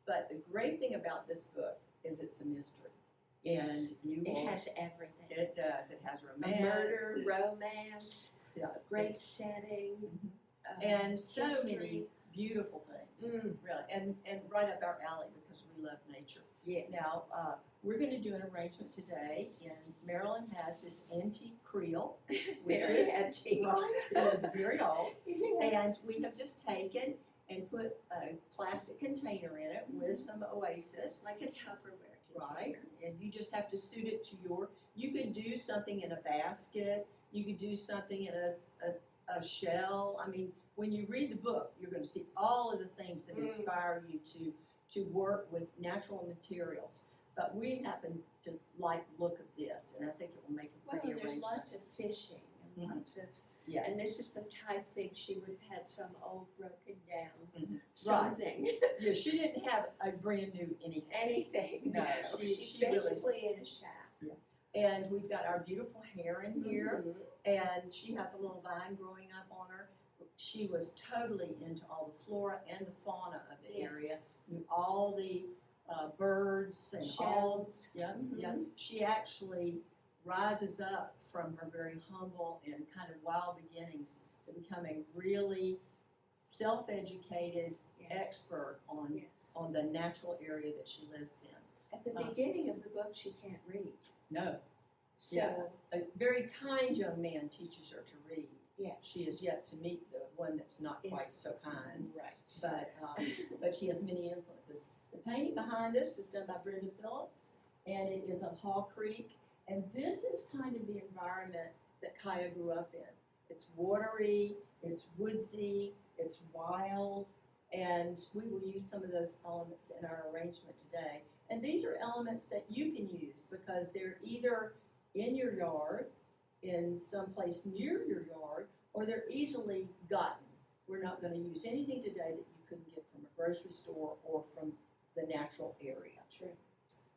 But the great thing about this book is it's a mystery. And It has everything. It does. It has romance. A murder, romance, Yeah. a great setting, And so history. many beautiful things, really, and right up our alley because we love nature. Yes. Now, we're going to do an arrangement today, and Marilyn has this antique creel, which Very is antique. right, it is very old, Yeah. and we have just taken and put a plastic container in it with some Oasis. Like a Tupperware container. Right, and you just have to suit it to you could do something in a basket, you could do something in a shell. I mean, when you read the book, you're going to see all of the things that inspire you to work with natural materials. But we happen to like the look of this, and I think it will make a Well, pretty and there's arrangement. lots of fishing and lots of, Yes. and this is the type thing she would have had some old broken down Right. something. Yeah, she didn't have a brand new anything. Anything. No, She's she really- basically in a shack. And we've got our beautiful heron here. Mhm. And she has a little vine growing up on her. She was totally into all the flora and the fauna of the Yes. area, knew all the birds and all. Shells. Yeah, yeah. Mhm. She actually rises up from her very humble and kind of wild beginnings to become a really self-educated Yes. expert on Yes. the natural area that she lives in. At the beginning of the book, she can't read. No, So, Yeah. A very kind young man teaches her to read. yes. She is yet to meet the one that's not Is- quite so kind, Right. but she has many influences. The painting behind us is done by Brenda Phillips, and it is of Hall Creek, and this is kind of the environment that Kaya grew up in. It's watery, it's woodsy, it's wild, and we will use some of those elements in our arrangement today. And these are elements that you can use because they're either in your yard, in some place near your yard, or they're easily gotten. We're not going to use anything today that you couldn't get from a grocery store or from the natural area. True.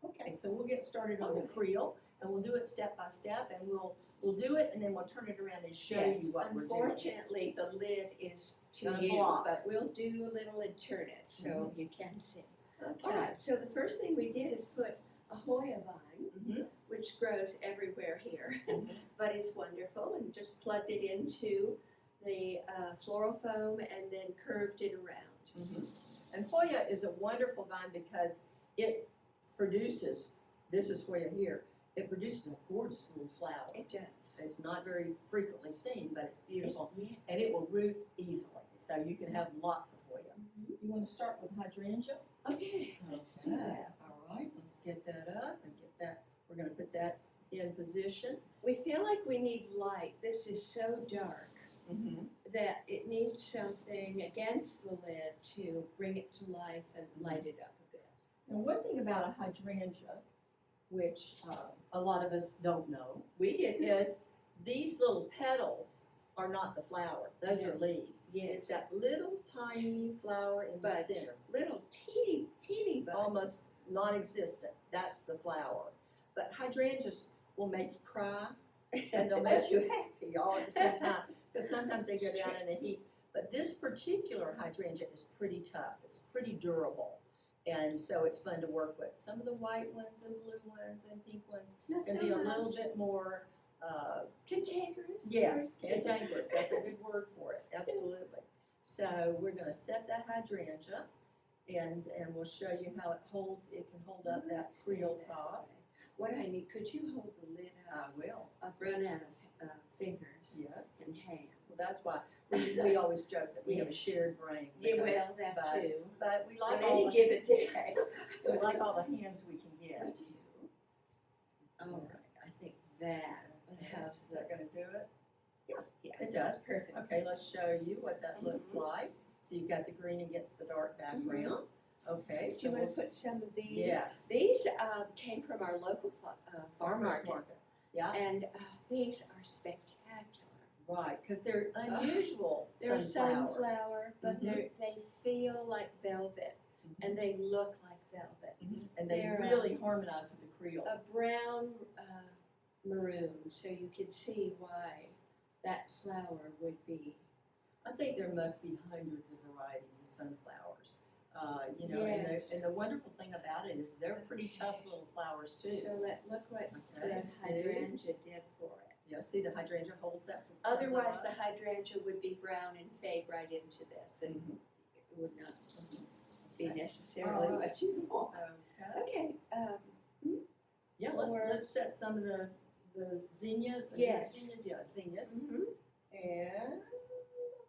Okay, so we'll get started on the Okay. creel, and we'll do it step by step, and we'll do it, and then we'll turn it around and show Yes. you what we're doing. Unfortunately, the lid is to Gonna you, block. but we'll do a little and turn it so you can see. Okay. All right, so the first thing we did is put a Hoya vine, Mhm. which grows everywhere here, Mhm. but is wonderful, and just plugged it into the floral foam and then curved it around. Mhm. And Hoya is a wonderful vine because it produces, this is Hoya here, it produces a gorgeous little flower. It does. It's not very frequently seen, but it's beautiful, Yeah. and it will root easily, so you can have lots of Hoya. Mhm. You want to start with hydrangea? Okay, let's do that. All right, let's get that up and get that, we're going to put that in position. We feel like we need light. This is so dark. Mm-hmm. that it needs something against the lid to bring it to life and light it up a bit. Now, one thing about a hydrangea, which a lot of us don't know, We did is these little petals are not the flower. Those are leaves. Yes. It's that little tiny flower in the buds, center, little teeny buds. almost non-existent. That's the flower. But hydrangeas will make you cry, and they'll make you happy all at the same time. Because sometimes they go down in a heap. But this particular hydrangea is pretty tough. It's pretty durable. And so it's fun to work with. Some of the white ones and blue ones and pink ones Not can so be a much. little bit more, Cantankerous. yes, cantankerous. That's a good word for it. Absolutely. So we're going to set that hydrangea, and we'll show you how it holds. It can hold up that Creole top. What I need, could you hold the lid I up? will. I've run out of fingers Yes. and hands. Well, that's why we always joke that we have a Yes. shared brain. Yeah, because- well, that but- too. But we like On all any the, given day. we like all the hands we can get. We do. All right, I think that, how's Is that going to do it? Yeah, It does. perfect. Okay, let's show you what that looks Mhm. like. So you've got the green against the dark background. Okay, Do so you want we'll, to put some of these? yes. These came from our local farm Farmer's market, Yeah, and these are spectacular. right, because they're unusual They're sunflowers. sunflower, but Mhm. they feel like velvet, and they look like velvet. And they they're, really harmonize with the Creole. A brown maroon, so you can see why that flower would be. I think there must be hundreds of varieties of sunflowers. You know, Yes. and the wonderful thing about it is they're pretty tough little flowers too. So look what Okay, the see? hydrangea did for it. Yeah, see the hydrangea holds that. Otherwise, the sunflower? hydrangea would be brown and fade right into this, and Mhm. it would not be Okay. necessarily All right. what you want. Okay. Okay, Yeah, Or- let's set some of the zinnias. Yes. Zinnias, yeah, zinnias. mhm. And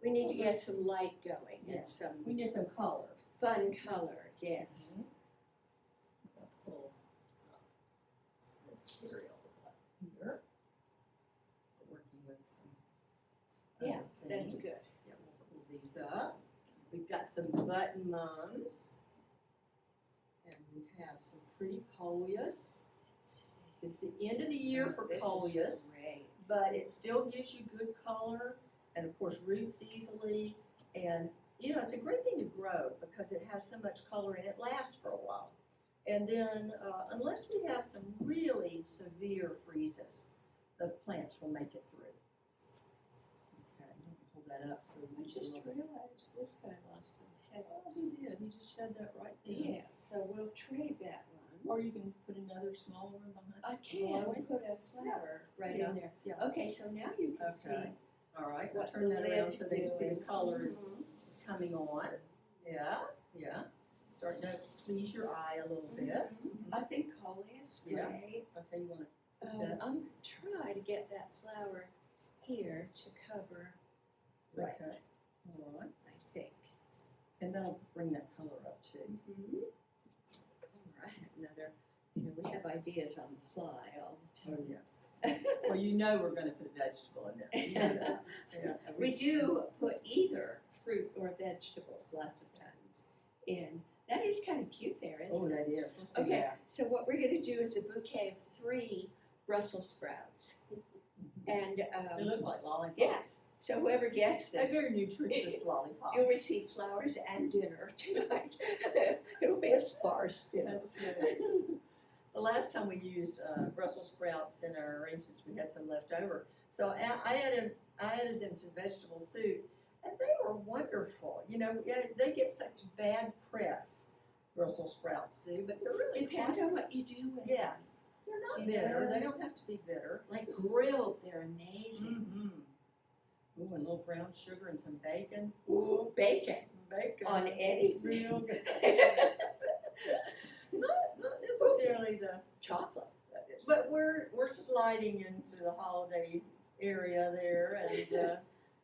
We need to get some light going Yeah. and some we need some color. fun color, yes. I'll pull some materials up here. Working with some Yeah, other that's things. good. Yeah, we'll pull these up. We've got some button mums. And we have some pretty coleus. It's the end of the year for This is coleus, great. but it still gives you good color and of course roots easily. And you know, it's a great thing to grow because it has so much color and it lasts for a while. And then unless we have some really severe freezes, the plants will make it through. Okay, I'm gonna pull that up so I we can just look. realized this guy lost some Oh, petals. he did. He just shed that right there. Yeah, so we'll trade that one. Or you can put another smaller one behind. I below can it. put a flower right Yeah, in there. yeah. Okay, so now you can see Okay. All right. I'll what turn the that around lid's so that you see the doing. color is Mhm. coming on. Yeah, yeah. Starting to please your eye a little bit. Mhm. I think coleus Yeah. great. Okay, you want to put that? I'm gonna try to get that flower here to cover, right, Okay. All right. I think. And that'll bring that color up too. Mhm. All right, another, we have ideas on the fly all the Oh, time. yes. Well, you know we're going to put a vegetable in there. You know that. Yeah. We do put either fruit or vegetables lots of times in. That is kind of cute there, Oh, isn't it? that is. Let's do Okay, that. so what we're gonna do is a bouquet of 3 Brussels sprouts. And, They look like lollipops. yes, so whoever gets A this, very nutritious lollipop. you'll receive flowers and dinner tonight. It'll be a sparse dinner. That's good. The last time we used Brussels sprouts in our arrangements, we had some left over. So I added them to vegetable soup, and they were wonderful. You know, yeah, they get such bad press, Brussels sprouts do, but they're really Depends on what you do with them. Yes, they're not You bitter. know? They don't have to be bitter. Like grilled, they're amazing. Mm-hmm. Ooh, and a little brown sugar and some bacon. Ooh, bacon Bacon on anything. real good. Not necessarily the. Chocolate. But we're sliding into the holidays area there, and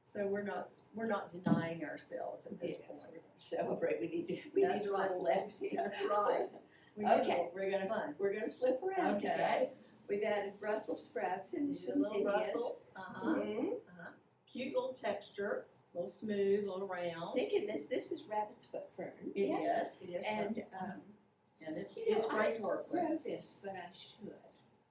so we're not denying ourselves at this Yes, point. we're gonna celebrate, we need That's a right. little levity. That's right. We need Okay, fun. we're gonna flip around today. Okay. We've added Brussels sprouts and See the some little zinnias. Brussels. Uh-huh. Mhm. Uh-huh. cute little texture, a little smooth, a little round. Thinking this is rabbit's foot fern. It is. And, And it's you know, great to work with. I grow this, but I should.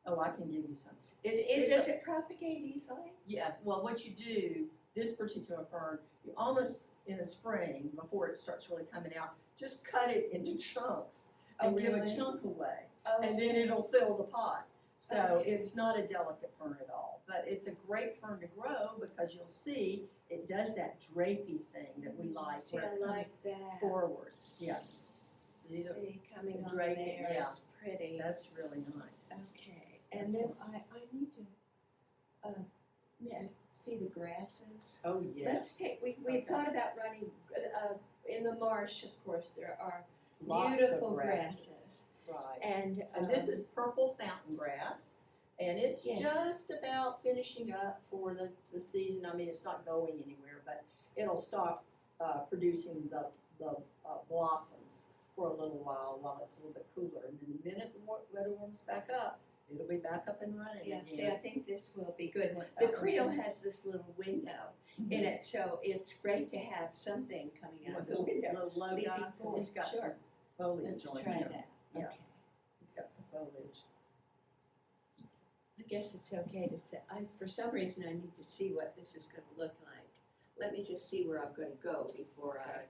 Oh, I can give you some. Does it propagate easily? Yes, well, what you do, this particular fern, you almost, in the spring, before it starts really coming out, just cut it into chunks and give a chunk away, Oh, and then it'll fill the pot. So Okay. it's not a delicate fern at all, but it's a great fern to grow because you'll see it does that drapey thing that we like, See, where I it comes like that. forward. Yeah. See, See, coming the on draping, there yeah. is pretty. that's really nice. Okay, and then I need to, see the grasses. Oh, yes. Let's take, we Okay. thought about running, in the marsh, of course, there are Lots of beautiful grasses. grasses. Right. And, And this is purple fountain grass, and it's Yes. just about finishing up for the season. I mean, it's not going anywhere, but it'll stop producing the blossoms for a little while it's a little bit cooler. And then the minute the weather warms back up, it'll be back up and running yeah, again. see, I think this will be good. That The one's creel in- has this little window Mhm. in it, so it's great to have something coming out of With the this window. little low leaping guy, 'cause forward. he's got Sure. some foliage Let's on try him. that. Yeah. Okay. He's got some foliage. I guess it's okay to say, for some reason, I need to see what this is gonna look like. Let me just see where I'm gonna go before I.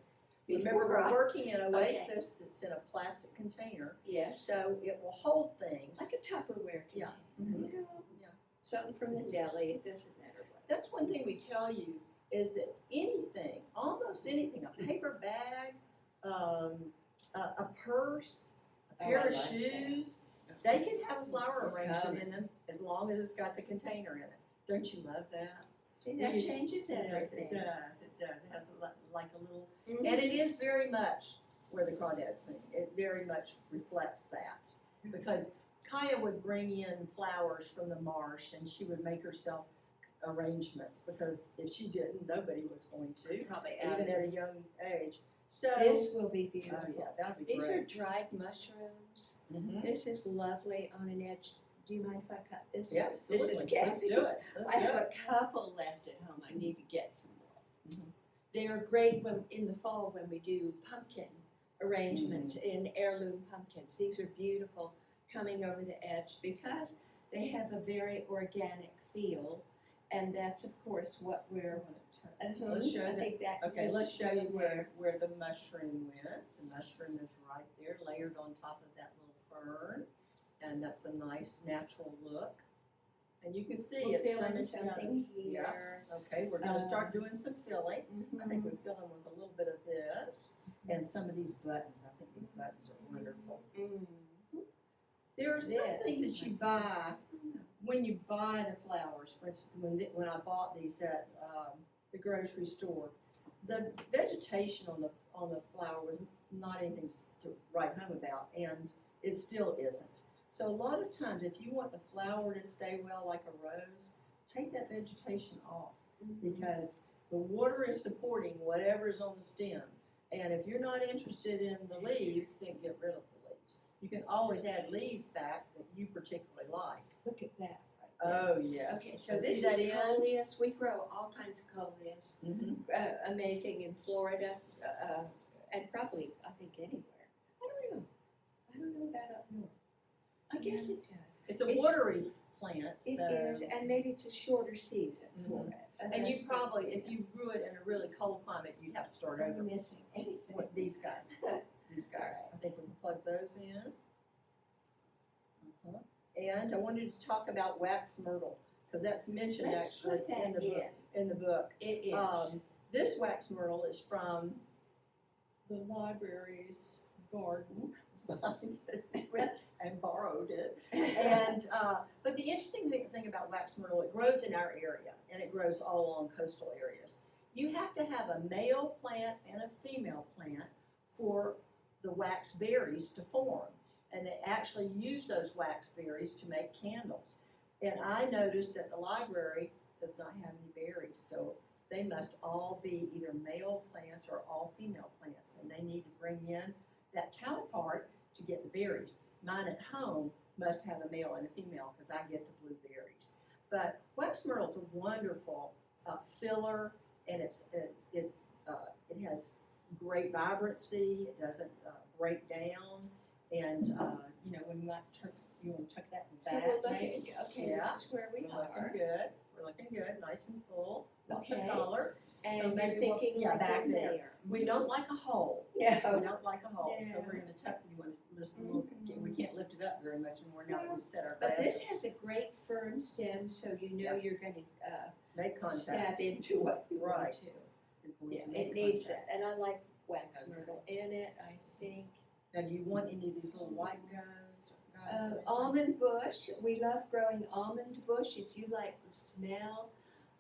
Remember, before we're I- working in Okay. Oasis that's in a plastic container, Yes, so it will hold things. like a Tupperware Yeah. container, Mhm. you know, Yeah. something from the deli, it doesn't matter what. That's one thing we tell you, is that anything, almost anything, a paper bag, a purse, a Oh, pair I of like that. shoes, they can have a flower They're arrangement coming. in them as long as it's got the container in it. Don't you love that? See, that Yes, changes Yes, everything. it does, it does. It has like a little, Mhm. and it is very much where the crawdads sing. It very much reflects that. Because Kaya would bring in flowers from the marsh and she would make herself arrangements, because if she didn't, nobody was going to, Probably even out of at a it. young age. So, This will be oh beautiful. yeah, that'd be These are great. dried mushrooms. Mhm. This is lovely on an edge. Do you mind if I cut this? Yeah, This absolutely. is Let's Kathy's. do it. Let's I do have it. a couple left at home. I need to get some more. Mhm. They're great in the fall when we do pumpkin arrangements in heirloom pumpkins. These are beautiful coming over the edge because they have a very organic feel, and that's of course what we're. Let's show I that. think that. Okay, needs let's to show go you there. where the mushroom went. The mushroom is right there, layered on top of that little fern, and that's a nice natural look. And you can see We'll it's fill in coming something together. here. Okay, we're gonna start doing some filling. I think Mhm. we fill in with a little bit of this and some of these buttons. I think these buttons are wonderful. Mhm. There are some This. things that you buy when you buy the flowers. For instance, when I bought these at the grocery store, the vegetation on the flower was not anything to write home about, and it still isn't. So a lot of times, if you want the flower to stay well like a rose, take that vegetation off, because the water is supporting whatever's on the stem. And if you're not interested in the leaves, then get rid of the leaves. You can always add leaves back that you particularly like. Look at that right there. Oh, yes. Okay, so See this that is end? coleus. We grow all kinds of coleus. Mhm. Amazing in Florida, and probably I think anywhere. I don't know. I don't know about up north. I guess it does. It's a It's- watery plant, It so. is, and maybe it's a shorter season for Mhm. it. And That's you probably, pretty if you grew it in a really cold climate, you'd have to start good. over. I'm missing anything. What, these guys, these guys. Alright. I think we can plug those in. And I wanted to talk about wax myrtle, because that's mentioned Let's actually put that in the book. in. In the book. It is. This wax myrtle is from the library's garden, and borrowed it. And, but the interesting thing about wax myrtle, it grows in our area, and it grows all along coastal areas. You have to have a male plant and a female plant for the wax berries to form. And they actually use those wax berries to make candles. And I noticed that the library does not have any berries, so they must all be either male plants or all female plants, and they need to bring in that counterpart to get the berries. Mine at home must have a male and a female, because I get the blueberries. But wax myrtle is a wonderful filler, and it has great vibrancy. It doesn't break down, and you know, when you want to tuck that So back. we're looking, maybe. okay, Yeah. this is where we We're looking are. good. We're looking good, nice and full. Lots of Okay. color. And So you're maybe thinking yeah, like back in there. there. We don't like a hole. We Yeah. don't like a hole, so Yeah. we're gonna tuck, you wanna listen a little bit, we can't lift it up very much anymore now that No, we've set our But this glasses. has a great firm stem, so you know Yep. you're gonna Make stab contact. into what you want Right. to. You're going Yeah, to make it needs it, contact. and I like wax Okay. myrtle in it, I think. Now, do you want any of these little white guys? or anything? Almond bush, we love growing almond bush. If you like the smell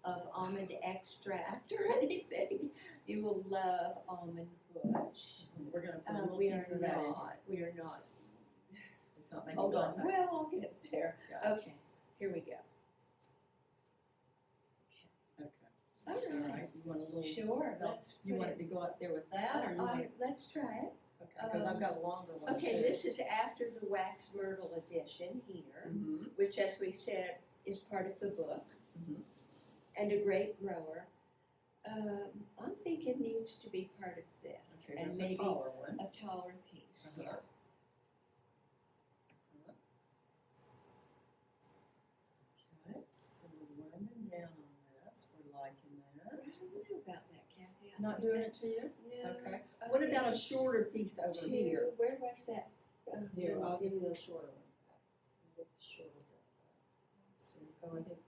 of almond extract or anything, you will love almond bush. We're gonna put a little We piece are of that in. we are not. It's not making Hold on, contact. well, I'll get there. Yeah. Okay, here we go. Okay. All All right, right, you want a little, sure, no, let's you put want it. it to go up there with that, or you want it, Let's try it. okay, cause I've got a longer one. Okay, too. this is after the wax myrtle edition here, Mhm. which, as we said, is part of the book, Mhm. and a great grower. I'm thinking needs to be part of this, Okay, and that's a maybe taller one. a taller piece. Uh-huh. Yeah. Okay, so we're winding down on this, we're liking I that. don't know about that, Kathy. I Not think doing that- it to you? No. Okay. I What think about a it's shorter piece over two. here? Where was that? Here, little- I'll give you the shorter one. With the shorter one. So you go ahead.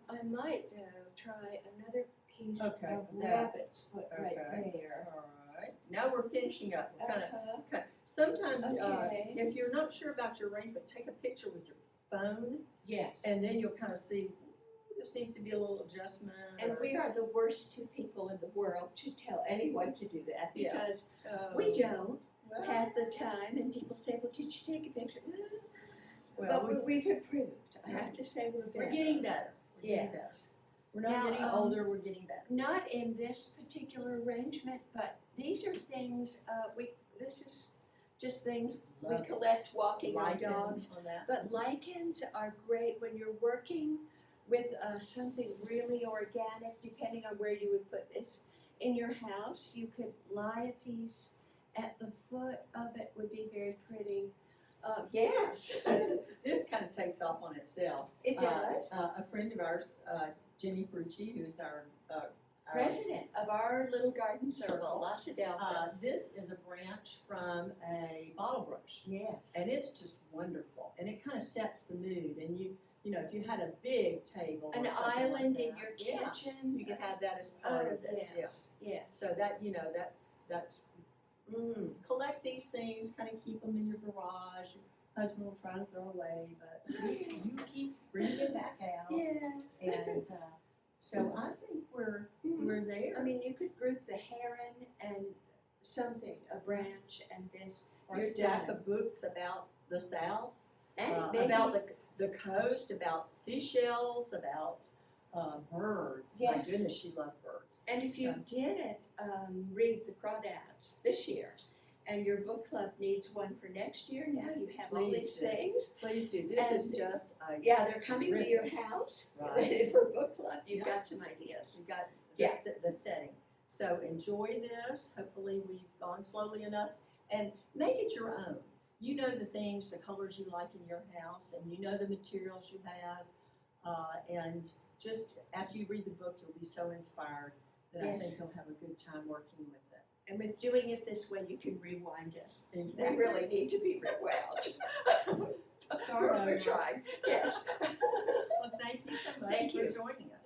I might though try another piece Okay, of that. rabbit's foot right Okay. there. Alright, now we're finishing up, we're kinda, Uh-huh. okay, sometimes, Okay. if you're not sure about your arrangement, take a picture with your phone, Yes. and then you'll kinda see, "Ooh, this needs to be a little adjustment, And or, we are the worst two people in the world to tell anyone to do that Yeah. because oh, we don't well, have the time, and people say, well, did you take a picture? well, But we've improved. I have to say we're better. we're getting better, we're getting better. Yes. We're not Now, getting older, we're getting better. Not in this particular arrangement, but these are things, this is just things we Love it. collect walking our Lichens dogs. on that. But lichens are great when you're working with something really organic, depending on where you would put this in your house. You could lie a piece at the foot of it, would be very pretty. Yes, This kind of takes off on itself. it does. A friend of ours, Jenny Brucci, who's our President of our little garden circle, Las Adelphas. this is a branch from a bottle brush, Yes. and it's just wonderful, and it kind of sets the mood, and you know, if you had a big table or An something like island in that, your yeah, kitchen. you could have that as Oh, part of it, yeah. yes, yes. So that, you know, that's, collect these things, kind of keep them in your garage, your husband will try to throw away, but you keep bringing it back out. Yes. And, so I think we're there. I mean, you could group the heron and something, a branch and this, Or a you're stack done. of books about the South, And maybe, about the coast, about seashells, about birds. My Yes. goodness, she loved birds. and if you didn't read the crawdads this year, and your book club needs one for next year, now you have all Please these do. things. Please do. This is And- just a Yeah, they're coming to your terrific. house Right. for book club. You've Yeah. got some ideas. We got Yeah. the setting. So enjoy this. Hopefully we've gone slowly enough, and make it your own. You know the things, the colors you like in your house, and you know the materials you have. And just after you read the book, you'll be so inspired that I Yes. think you'll have a good time working with it. And with doing it this way, you can rewind us. Exactly. We really need to be rewound. Start We're over. trying, yes. Well, thank you so much Thank for you. joining us.